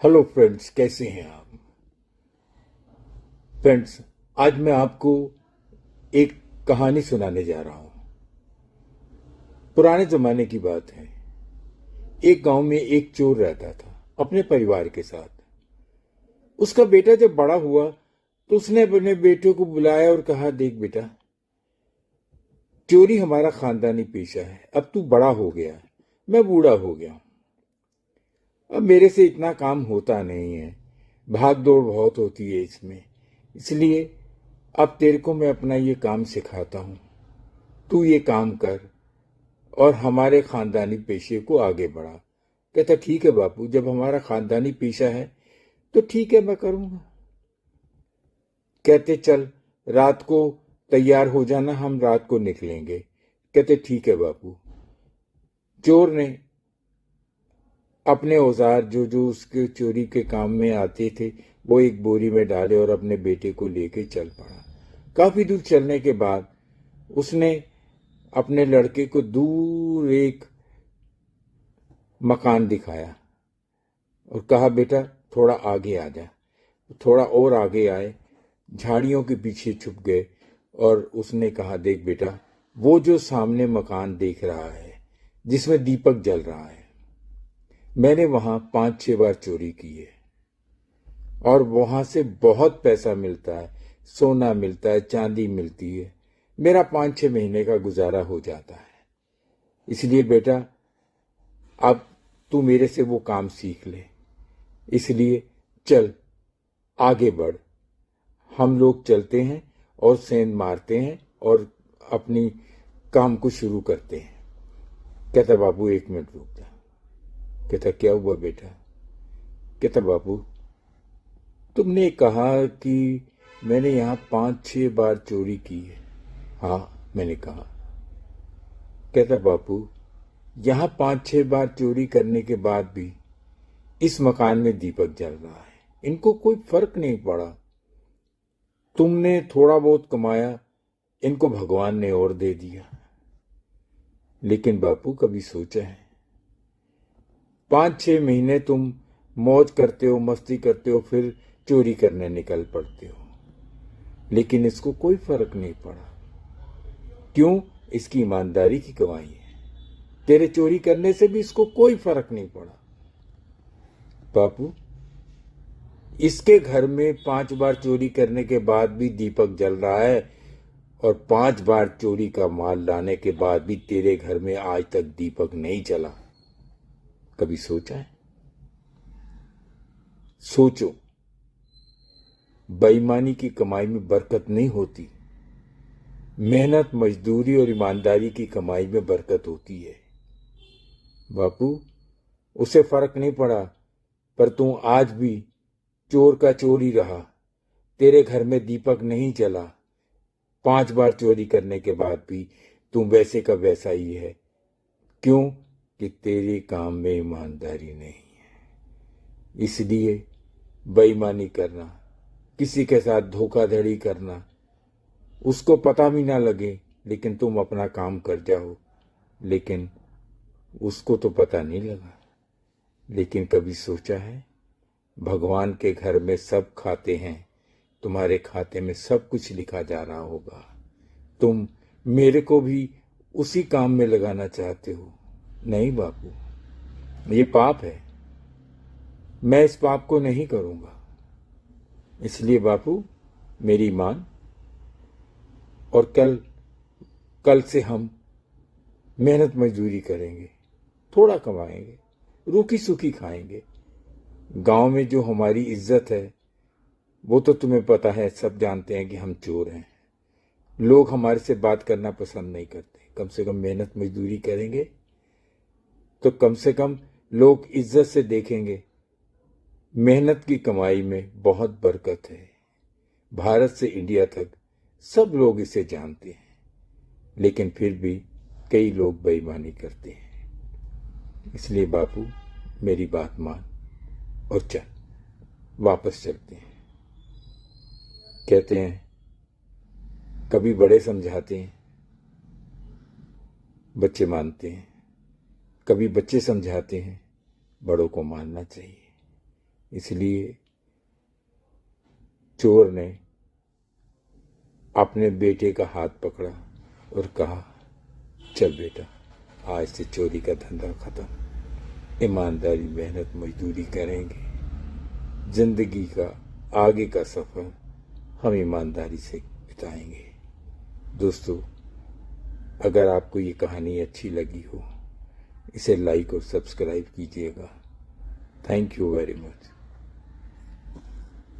Hello friends, कैसे हैं आप? फ्रेंड्स, आज मैं आपको एक कहानी सुनाने जा रहा हूं। पुराने जमाने की बात है। एक गांव में एक चोर रहता था अपने परिवार के साथ। उसका बेटा जब बड़ा हुआ तो उसने अपने बेटे को बुलाया और कहा, देख बेटा, चोरी हमारा खानदानी पेशा है। अब तू बड़ा हो गया, मैं बूढ़ा हो गया। अब मेरे से इतना काम होता नहीं है, भाग दौड़ बहुत होती है इसमें। इसलिए अब तेरे को मैं अपना ये काम सिखाता हूं। तू ये काम कर और हमारे खानदानी पेशे को आगे बढ़ा। कहता, ठीक है बापू, जब हमारा खानदानी पेशा है तो ठीक है, मैं करूंगा। कहते, चल रात को तैयार हो जाना, हम रात को निकलेंगे। कहते, ठीक है बापू। चोर ने अपने औजार जो जो उसके चोरी के काम में आते थे वो एक बोरी में डाले और अपने बेटे को लेके चल पड़ा। काफी दूर चलने के बाद उसने अपने लड़के को दूर एक मकान दिखाया और कहा, बेटा थोड़ा आगे आ जा। थोड़ा और आगे आए, झाड़ियों के पीछे छुप गए और उसने कहा, देख बेटा, वो जो सामने मकान देख रहा है जिसमें दीपक जल रहा है, मैंने वहां 5-6 बार चोरी की है और वहां से बहुत पैसा मिलता है। सोना मिलता है, चांदी मिलती है। मेरा 5-6 महीने का गुजारा हो जाता है। इसलिए बेटा, अब तू मेरे से वो काम सीख ले। इसलिए चल आगे बढ़। हम लोग चलते हैं और सेंध मारते हैं और अपनी काम को शुरू करते हैं। कहता, बाबू 1 मिनट रुक जा। कहता, क्या हुआ बेटा? कहता, बाबू तुमने कहा कि मैंने यहां 5-6 बार चोरी की है। हाँ, मैंने कहा। कहता, बापू यहां 5-6 बार चोरी करने के बाद भी इस मकान में दीपक जल रहा है, इनको कोई फर्क नहीं पड़ा। तुमने थोड़ा बहुत कमाया, इनको भगवान ने और दे दिया। लेकिन बापू कभी सोचा है, 5-6 महीने तुम मौज करते हो, मस्ती करते हो, फिर चोरी करने निकल पड़ते हो, लेकिन इसको कोई फर्क नहीं पड़ा। क्यों? इसकी ईमानदारी की कमाई है। तेरे चोरी करने से भी इसको कोई फर्क नहीं पड़ा। बापू, इसके घर में 5 बार चोरी करने के बाद भी दीपक जल रहा है और 5 बार चोरी का माल लाने के बाद भी तेरे घर में आज तक दीपक नहीं जला। कभी सोचा है? सोचो, बेईमानी की कमाई में बरकत नहीं होती, मेहनत, मजदूरी और ईमानदारी की कमाई में बरकत होती है। बापू, उसे फर्क नहीं पड़ा, पर तू आज भी चोर का चोर ही रहा। तेरे घर में दीपक नहीं जला। 5 बार चोरी करने के बाद भी तू वैसे का वैसा ही है। क्यों? कि तेरे काम में ईमानदारी नहीं है। इसलिए बेईमानी करना, किसी के साथ धोखाधड़ी करना, उसको पता भी ना लगे लेकिन तुम अपना काम कर जाओ, लेकिन उसको तो पता नहीं लगा। लेकिन कभी सोचा है, भगवान के घर में सब खाते हैं, तुम्हारे खाते में सब कुछ लिखा जा रहा होगा। तुम मेरे को भी उसी काम में लगाना चाहते हो। नहीं बापू, ये पाप है, मैं इस पाप को नहीं करूंगा। इसलिए बापू मेरी मान, और कल कल से हम मेहनत मजदूरी करेंगे, थोड़ा कमाएंगे, रूखी सूखी खाएंगे। गांव में जो हमारी इज्जत है वो तो तुम्हें पता है, सब जानते हैं कि हम चोर हैं। लोग हमारे से बात करना पसंद नहीं करते। कम से कम मेहनत मजदूरी करेंगे तो कम से कम लोग इज्जत से देखेंगे। मेहनत की कमाई में बहुत बरकत है। भारत से इंडिया तक सब लोग इसे जानते हैं, लेकिन फिर भी कई लोग बेईमानी करते हैं। इसलिए बापू मेरी बात मान और चल, वापस चलते हैं। कहते हैं, कभी बड़े समझाते हैं, बच्चे मानते हैं। कभी बच्चे समझाते हैं, बड़ों को मानना चाहिए। इसलिए चोर ने अपने बेटे का हाथ पकड़ा और कहा, चल बेटा, आज से चोरी का धंधा खत्म, ईमानदारी मेहनत मजदूरी करेंगे, जिंदगी का आगे का सफर हम ईमानदारी से बिताएंगे। दोस्तों, अगर आपको ये कहानी अच्छी लगी हो, इसे लाइक और सब्सक्राइब कीजिएगा। Thank you very much.